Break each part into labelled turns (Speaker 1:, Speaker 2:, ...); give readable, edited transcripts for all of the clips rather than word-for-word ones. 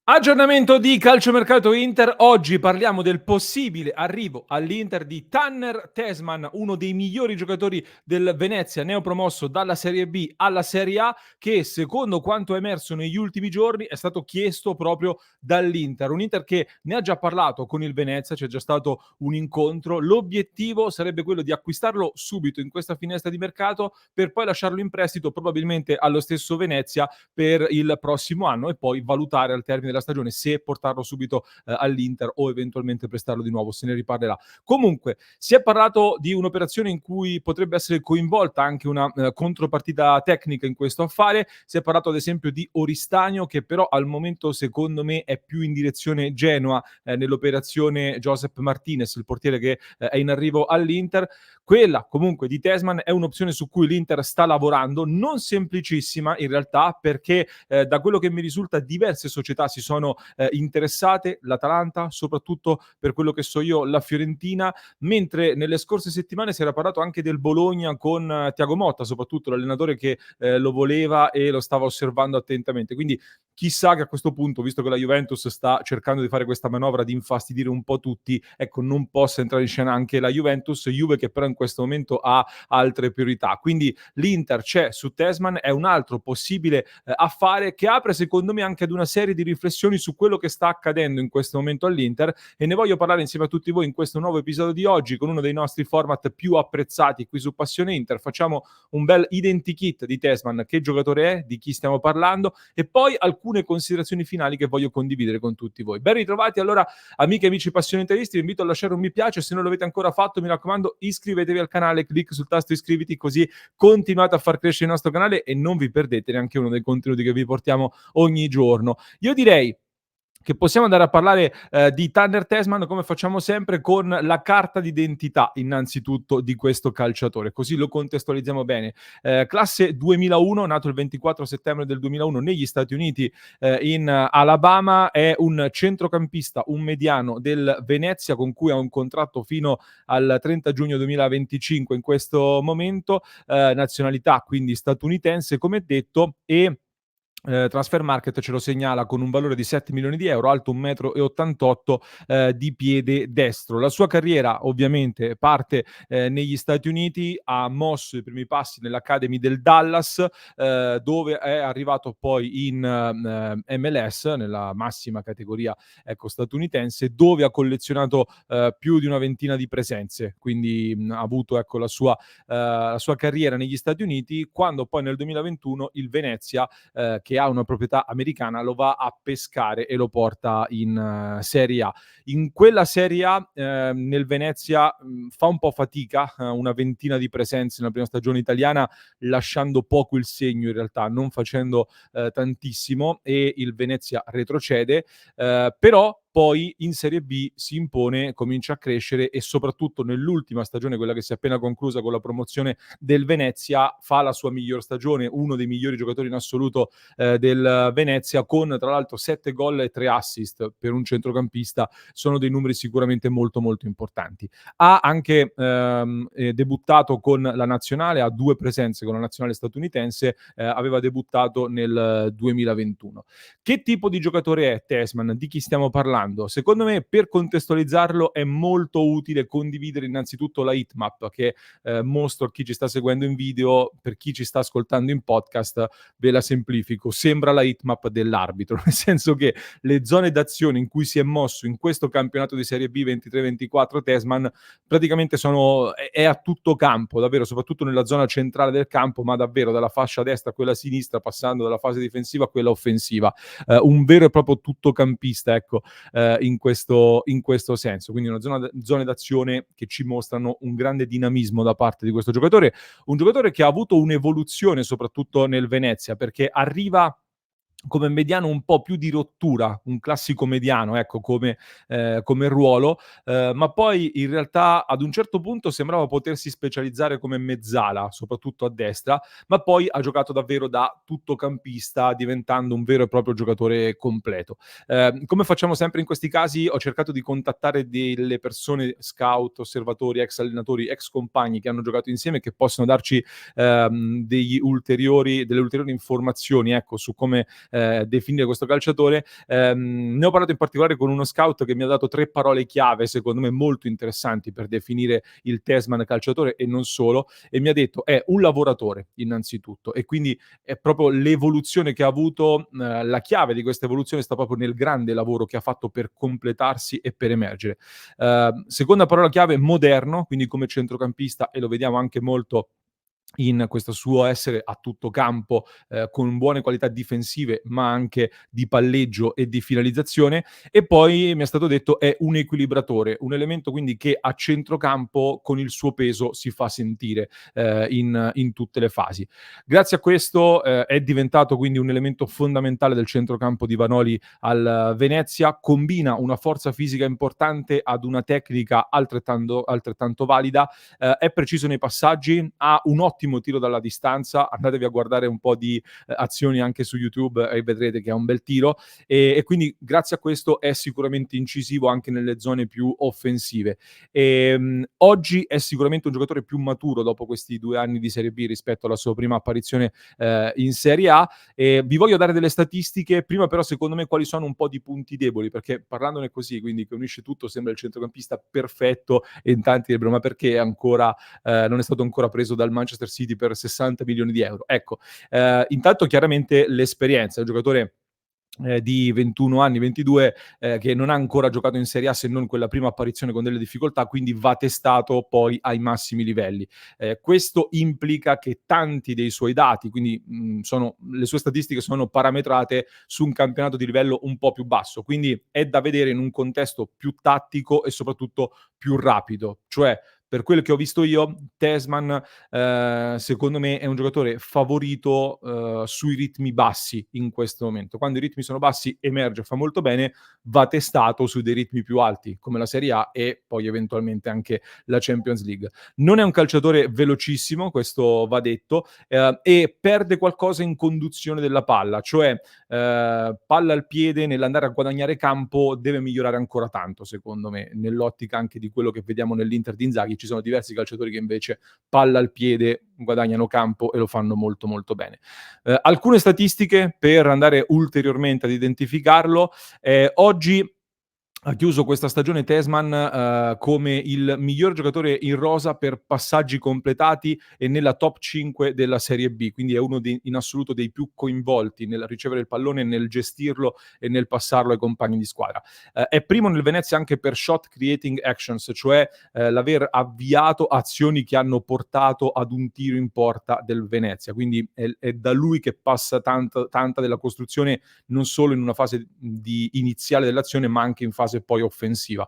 Speaker 1: Aggiornamento di calciomercato Inter. Oggi parliamo del possibile arrivo all'Inter di Tanner Tessman, uno dei migliori giocatori del Venezia, neopromosso dalla Serie B alla Serie A, che secondo quanto è emerso negli ultimi giorni è stato chiesto proprio dall'Inter. Un Inter che ne ha già parlato con il Venezia, c'è già stato un incontro. L'obiettivo sarebbe quello di acquistarlo subito in questa finestra di mercato per poi lasciarlo in prestito probabilmente allo stesso Venezia per il prossimo anno e poi valutare al termine della stagione se portarlo subito all'Inter o eventualmente prestarlo di nuovo, se ne riparlerà. Comunque, si è parlato di un'operazione in cui potrebbe essere coinvolta anche una contropartita tecnica in questo affare. Si è parlato ad esempio di Oristagno, che però al momento secondo me è più in direzione Genoa nell'operazione Josep Martinez, il portiere che è in arrivo all'Inter. Quella comunque di Tessman è un'opzione su cui l'Inter sta lavorando, non semplicissima in realtà, perché da quello che mi risulta diverse società si sono interessate, l'Atalanta, soprattutto per quello che so io la Fiorentina, mentre nelle scorse settimane si era parlato anche del Bologna con Thiago Motta, soprattutto l'allenatore che lo voleva e lo stava osservando attentamente. Quindi chissà che a questo punto, visto che la Juventus sta cercando di fare questa manovra di infastidire un po' tutti, ecco, non possa entrare in scena anche la Juventus, Juve che però in questo momento ha altre priorità. Quindi l'Inter c'è su Tessman, è un altro possibile affare che apre secondo me anche ad una serie di riflessioni su quello che sta accadendo in questo momento all'Inter, e ne voglio parlare insieme a tutti voi in questo nuovo episodio di oggi con uno dei nostri format più apprezzati qui su Passione Inter. Facciamo un bel identikit di Tessman, che giocatore è, di chi stiamo parlando, e poi alcune considerazioni finali che voglio condividere con tutti voi. Ben ritrovati allora, amiche e amici passioni interisti, vi invito a lasciare un mi piace, se non l'avete ancora fatto mi raccomando iscrivetevi al canale, clic sul tasto iscriviti, così continuate a far crescere il nostro canale e non vi perdete neanche uno dei contenuti che vi portiamo ogni giorno. Io direi che possiamo andare a parlare di Tanner Tessman, come facciamo sempre, con la carta d'identità innanzitutto di questo calciatore, così lo contestualizziamo bene. Classe 2001, nato il 24 settembre del 2001 negli Stati Uniti, in Alabama, è un centrocampista, un mediano del Venezia con cui ha un contratto fino al 30 giugno 2025 in questo momento, nazionalità quindi statunitense come detto, e Transfermarkt ce lo segnala con un valore di 7 milioni di euro, alto 1,88 m, di piede destro. La sua carriera ovviamente parte negli Stati Uniti, ha mosso i primi passi nell'Academy del Dallas, dove è arrivato poi in MLS, nella massima categoria ecco, statunitense, dove ha collezionato più di una ventina di presenze, quindi ha avuto ecco, la sua carriera negli Stati Uniti, quando poi nel 2021 il Venezia, che ha una proprietà americana, lo va a pescare e lo porta in Serie A. In quella Serie A nel Venezia fa un po' fatica, una ventina di presenze nella prima stagione italiana, lasciando poco il segno in realtà, non facendo tantissimo, e il Venezia retrocede, però poi in Serie B si impone, comincia a crescere e soprattutto nell'ultima stagione, quella che si è appena conclusa con la promozione del Venezia, fa la sua miglior stagione, uno dei migliori giocatori in assoluto del Venezia, con tra l'altro 7 gol e 3 assist per un centrocampista, sono dei numeri sicuramente molto molto importanti. Ha anche debuttato con la nazionale, ha 2 presenze con la nazionale statunitense, aveva debuttato nel 2021. Che tipo di giocatore è Tessman? Di chi stiamo parlando? Secondo me, per contestualizzarlo, è molto utile condividere innanzitutto la heatmap che mostro a chi ci sta seguendo in video. Per chi ci sta ascoltando in podcast ve la semplifico, sembra la heatmap dell'arbitro, nel senso che le zone d'azione in cui si è mosso in questo campionato di Serie B 23-24 Tessman praticamente è a tutto campo, davvero, soprattutto nella zona centrale del campo, ma davvero dalla fascia destra a quella sinistra, passando dalla fase difensiva a quella offensiva. Un vero e proprio tuttocampista, ecco, in questo senso. Quindi zone d'azione che ci mostrano un grande dinamismo da parte di questo giocatore, un giocatore che ha avuto un'evoluzione soprattutto nel Venezia, perché arriva come mediano un po' più di rottura, un classico mediano, ecco, come ruolo, ma poi in realtà ad un certo punto sembrava potersi specializzare come mezzala, soprattutto a destra, ma poi ha giocato davvero da tuttocampista, diventando un vero e proprio giocatore completo. Come facciamo sempre in questi casi, ho cercato di contattare delle persone, scout, osservatori, ex allenatori, ex compagni che hanno giocato insieme, che possono darci delle ulteriori informazioni, ecco, su come definire questo calciatore. Ne ho parlato in particolare con uno scout che mi ha dato 3 parole chiave, secondo me molto interessanti per definire il Tesman calciatore e non solo, e mi ha detto: "È un lavoratore innanzitutto", e quindi è proprio l'evoluzione che ha avuto, la chiave di questa evoluzione sta proprio nel grande lavoro che ha fatto per completarsi e per emergere. Seconda parola chiave, moderno, quindi come centrocampista, e lo vediamo anche molto in questo suo essere a tutto campo, con buone qualità difensive, ma anche di palleggio e di finalizzazione. E poi mi è stato detto è un equilibratore, un elemento quindi che a centrocampo con il suo peso si fa sentire, in tutte le fasi. Grazie a questo, è diventato quindi un elemento fondamentale del centrocampo di Vanoli al Venezia, combina una forza fisica importante ad una tecnica altrettanto valida, è preciso nei passaggi, ha un ottimo tiro dalla distanza, andatevi a guardare un po' di azioni anche su YouTube e vedrete che ha un bel tiro, e quindi grazie a questo è sicuramente incisivo anche nelle zone più offensive. Oggi è sicuramente un giocatore più maturo dopo questi 2 anni di Serie B rispetto alla sua prima apparizione in Serie A. Vi voglio dare delle statistiche, prima però secondo me quali sono un po' di punti deboli, perché parlandone così, quindi che unisce tutto, sembra il centrocampista perfetto e in tanti direbbero: "Ma perché è ancora non è stato ancora preso dal Manchester City per 60 milioni di euro?" Ecco, intanto chiaramente l'esperienza, è un giocatore di 21 anni, 22, che non ha ancora giocato in Serie A se non quella prima apparizione con delle difficoltà, quindi va testato poi ai massimi livelli. Questo implica che tanti dei suoi dati, quindi le sue statistiche sono parametrate su un campionato di livello un po' più basso, quindi è da vedere in un contesto più tattico e soprattutto più rapido. Cioè, per quello che ho visto io, Tesman, secondo me è un giocatore favorito, sui ritmi bassi in questo momento. Quando i ritmi sono bassi emerge, fa molto bene, va testato su dei ritmi più alti, come la Serie A e poi eventualmente anche la Champions League. Non è un calciatore velocissimo, questo va detto, e perde qualcosa in conduzione della palla, cioè, palla al piede nell'andare a guadagnare campo deve migliorare ancora tanto secondo me, nell'ottica anche di quello che vediamo nell'Inter di Inzaghi. Ci sono diversi calciatori che invece palla al piede guadagnano campo e lo fanno molto molto bene. Alcune statistiche per andare ulteriormente ad identificarlo. Oggi ha chiuso questa stagione Tesman, come il miglior giocatore in rosa per passaggi completati e nella top 5 della Serie B, quindi è uno in assoluto dei più coinvolti nel ricevere il pallone, nel gestirlo e nel passarlo ai compagni di squadra. È primo nel Venezia anche per shot creating actions, cioè l'aver avviato azioni che hanno portato ad un tiro in porta del Venezia, quindi è da lui che passa tanta della costruzione, non solo in una fase di iniziale dell'azione, ma anche in fase poi offensiva.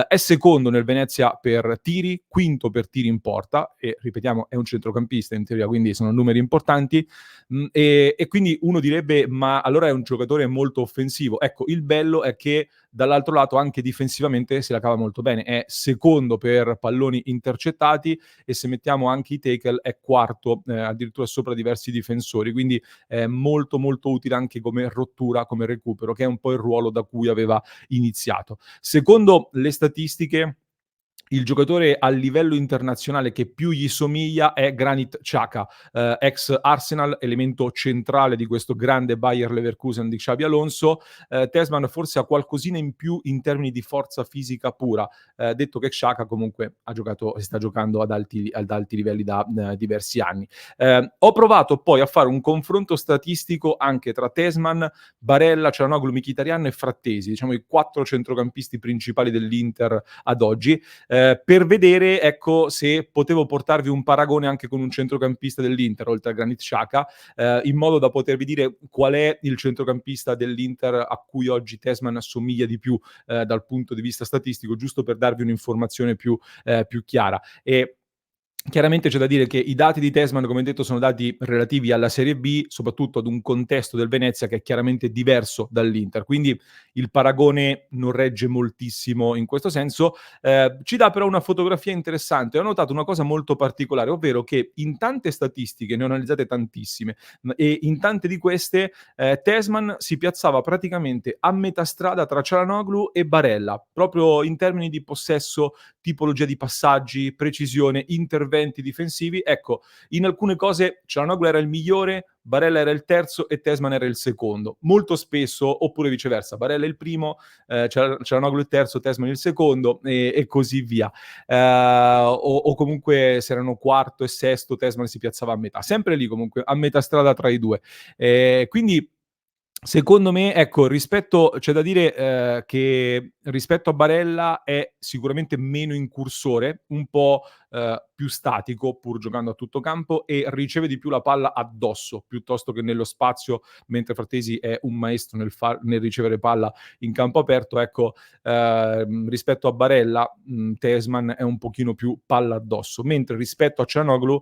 Speaker 1: È secondo nel Venezia per tiri, quinto per tiri in porta e ripetiamo è un centrocampista in teoria, quindi sono numeri importanti. E quindi uno direbbe: "Ma allora è un giocatore molto offensivo". Ecco, il bello è che dall'altro lato anche difensivamente se la cava molto bene. È secondo per palloni intercettati e se mettiamo anche i tackle è quarto, addirittura sopra diversi difensori, quindi è molto, molto utile anche come rottura, come recupero, che è un po' il ruolo da cui aveva iniziato. Secondo le statistiche, il giocatore a livello internazionale che più gli somiglia è Granit Xhaka, ex Arsenal, elemento centrale di questo grande Bayer Leverkusen di Xabi Alonso. Telsman forse ha qualcosina in più in termini di forza fisica pura, detto che Xhaka comunque ha giocato e sta giocando ad alti livelli da diversi anni. Ho provato poi a fare un confronto statistico anche tra Telsman, Barella, Çalhanoğlu, Mkhitaryan e Frattesi, diciamo i 4 centrocampisti principali dell'Inter ad oggi, per vedere, ecco, se potevo portarvi un paragone anche con un centrocampista dell'Inter, oltre a Granit Xhaka, in modo da potervi dire qual è il centrocampista dell'Inter a cui oggi Telsman assomiglia di più, dal punto di vista statistico, giusto per darvi un'informazione più chiara. E chiaramente c'è da dire che i dati di Telsman, come detto, sono dati relativi alla Serie B, soprattutto ad un contesto del Venezia che è chiaramente diverso dall'Inter, quindi il paragone non regge moltissimo in questo senso. Ci dà però una fotografia interessante. Ho notato una cosa molto particolare, ovvero che in tante statistiche, ne ho analizzate tantissime, e in tante di queste Telsman si piazzava praticamente a metà strada tra Çalhanoğlu e Barella, proprio in termini di possesso, tipologia di passaggi, precisione, interventi interventi difensivi. Ecco, in alcune cose Çalhanoğlu era il migliore, Barella era il terzo e Tessman era il secondo. Molto spesso, oppure viceversa, Barella è il primo, Çalhanoğlu il terzo, Tessman il secondo e così via. O comunque se erano quarto e sesto, Tessman si piazzava a metà. Sempre lì comunque, a metà strada tra i due. Quindi secondo me, ecco, c'è da dire, che rispetto a Barella è sicuramente meno incursore, un po', più statico, pur giocando a tutto campo, e riceve di più la palla addosso, piuttosto che nello spazio, mentre Frattesi è un maestro nel ricevere palla in campo aperto. Ecco, rispetto a Barella, Tessman è un pochino più palla addosso, mentre rispetto a Çalhanoğlu,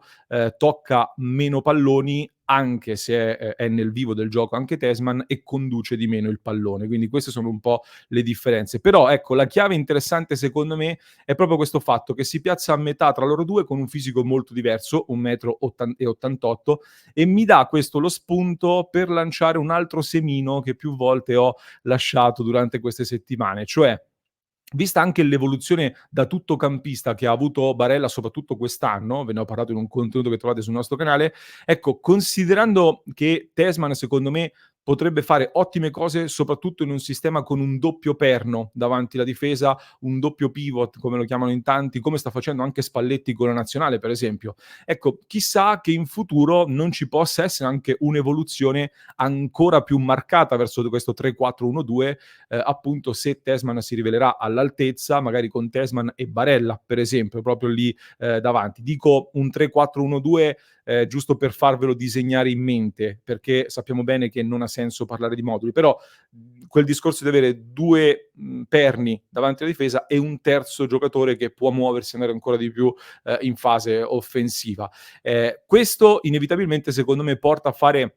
Speaker 1: tocca meno palloni, anche se è nel vivo del gioco anche Tessman, e conduce di meno il pallone. Quindi queste sono un po' le differenze. Però ecco, la chiave interessante secondo me è proprio questo fatto, che si piazza a metà tra loro due con un fisico molto diverso, 1,88 m, e mi dà questo lo spunto per lanciare un altro semino che più volte ho lasciato durante queste settimane, cioè vista anche l'evoluzione da tuttocampista che ha avuto Barella, soprattutto quest'anno, ve ne ho parlato in un contenuto che trovate sul nostro canale, ecco, considerando che Tessman secondo me potrebbe fare ottime cose, soprattutto in un sistema con un doppio perno davanti alla difesa, un doppio pivot, come lo chiamano in tanti, come sta facendo anche Spalletti con la nazionale, per esempio. Ecco, chissà che in futuro non ci possa essere anche un'evoluzione ancora più marcata verso questo 3-4-1-2, appunto, se Tessman si rivelerà all'altezza, magari con Tessman e Barella, per esempio, proprio lì davanti. Dico un 3-4-1-2 giusto per farvelo disegnare in mente, perché sappiamo bene che non ha senso parlare di moduli, però quel discorso di avere due perni davanti alla difesa e un terzo giocatore che può muoversi e andare ancora di più in fase offensiva. Questo inevitabilmente secondo me porta a fare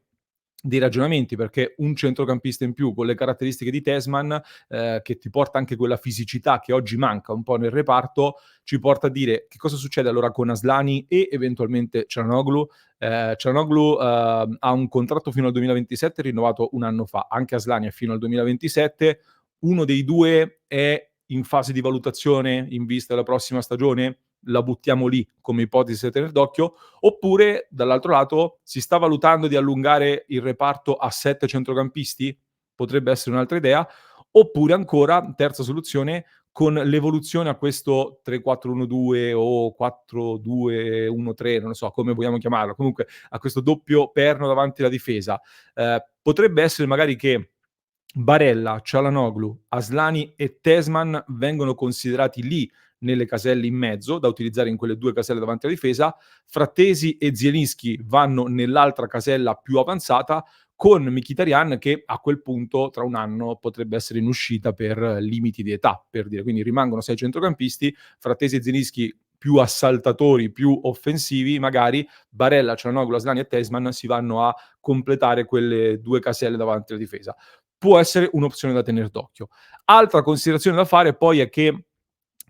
Speaker 1: dei ragionamenti, perché un centrocampista in più con le caratteristiche di Tessman, che ti porta anche quella fisicità che oggi manca un po' nel reparto, ci porta a dire: che cosa succede allora con Aslani e eventualmente Çalhanoğlu? Çalhanoğlu ha un contratto fino al 2027 rinnovato un anno fa, anche Aslani è fino al 2027. Uno dei due è in fase di valutazione in vista della prossima stagione? La buttiamo lì come ipotesi da tener d'occhio. Oppure, dall'altro lato, si sta valutando di allungare il reparto a 7 centrocampisti? Potrebbe essere un'altra idea. Oppure ancora, terza soluzione, con l'evoluzione a questo 3-4-1-2 o 4-2-1-3, non lo so come vogliamo chiamarlo, comunque a questo doppio perno davanti alla difesa. Potrebbe essere magari che Barella, Çalhanoğlu, Aslani e Tessman vengono considerati lì nelle caselle in mezzo, da utilizzare in quelle due caselle davanti alla difesa. Frattesi e Zielinski vanno nell'altra casella più avanzata, con Mkhitaryan che a quel punto tra un anno potrebbe essere in uscita per limiti di età, per dire. Quindi rimangono 6 centrocampisti, Frattesi e Zielinski più assaltatori, più offensivi magari, Barella, Çalhanoğlu, Aslani e Tessman si vanno a completare quelle due caselle davanti alla difesa. Può essere un'opzione da tener d'occhio. Altra considerazione da fare poi è che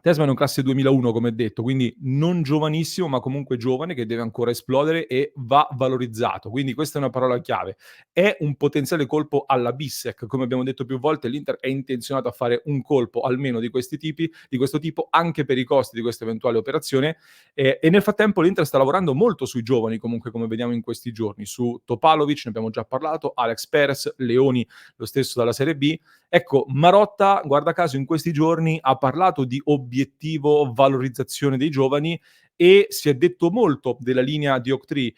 Speaker 1: Tessman è un classe 2001, come detto, quindi non giovanissimo, ma comunque giovane, che deve ancora esplodere e va valorizzato. Quindi questa è una parola chiave. È un potenziale colpo alla Bissek, come abbiamo detto più volte, l'Inter è intenzionato a fare un colpo almeno di questo tipo, anche per i costi di questa eventuale operazione. E nel frattempo l'Inter sta lavorando molto sui giovani, comunque, come vediamo in questi giorni. Su Topalovic ne abbiamo già parlato, Alex Perez, Leoni, lo stesso dalla Serie B. Ecco, Marotta, guarda caso, in questi giorni ha parlato di obiettivo valorizzazione dei giovani e si è detto molto della linea di Octree,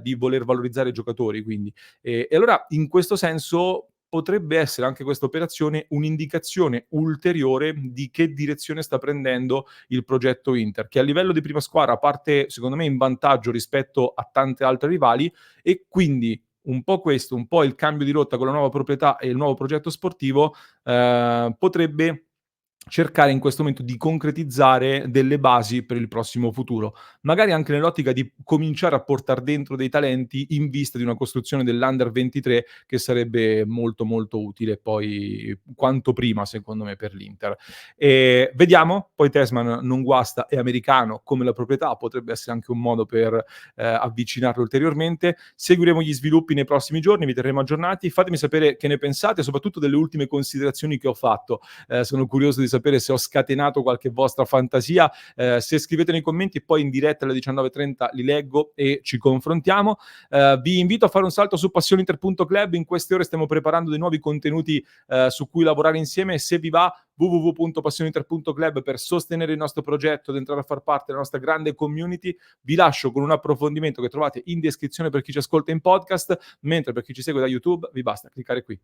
Speaker 1: di voler valorizzare i giocatori, quindi. E allora, in questo senso, potrebbe essere anche questa operazione un'indicazione ulteriore di che direzione sta prendendo il progetto Inter, che a livello di prima squadra parte, secondo me, in vantaggio rispetto a tante altre rivali, e quindi un po' questo, un po' il cambio di rotta con la nuova proprietà e il nuovo progetto sportivo, potrebbe cercare in questo momento di concretizzare delle basi per il prossimo futuro. Magari anche nell'ottica di cominciare a portar dentro dei talenti in vista di una costruzione dell'Under 23 che sarebbe molto, molto utile poi quanto prima, secondo me, per l'Inter. Vediamo, poi Tessman non guasta, è americano come la proprietà, potrebbe essere anche un modo per avvicinarlo ulteriormente. Seguiremo gli sviluppi nei prossimi giorni, vi terremo aggiornati. Fatemi sapere che ne pensate, soprattutto delle ultime considerazioni che ho fatto. Sono curioso di sapere sapere se ho scatenato qualche vostra fantasia. Se scrivete nei commenti, poi in diretta alle 19:30 li leggo e ci confrontiamo. Vi invito a fare un salto su passioninter.club. In queste ore stiamo preparando dei nuovi contenuti su cui lavorare insieme, e se vi va, www.passioninter.club per sostenere il nostro progetto ed entrare a far parte della nostra grande community. Vi lascio con un approfondimento che trovate in descrizione per chi ci ascolta in podcast, mentre per chi ci segue da YouTube vi basta cliccare qui.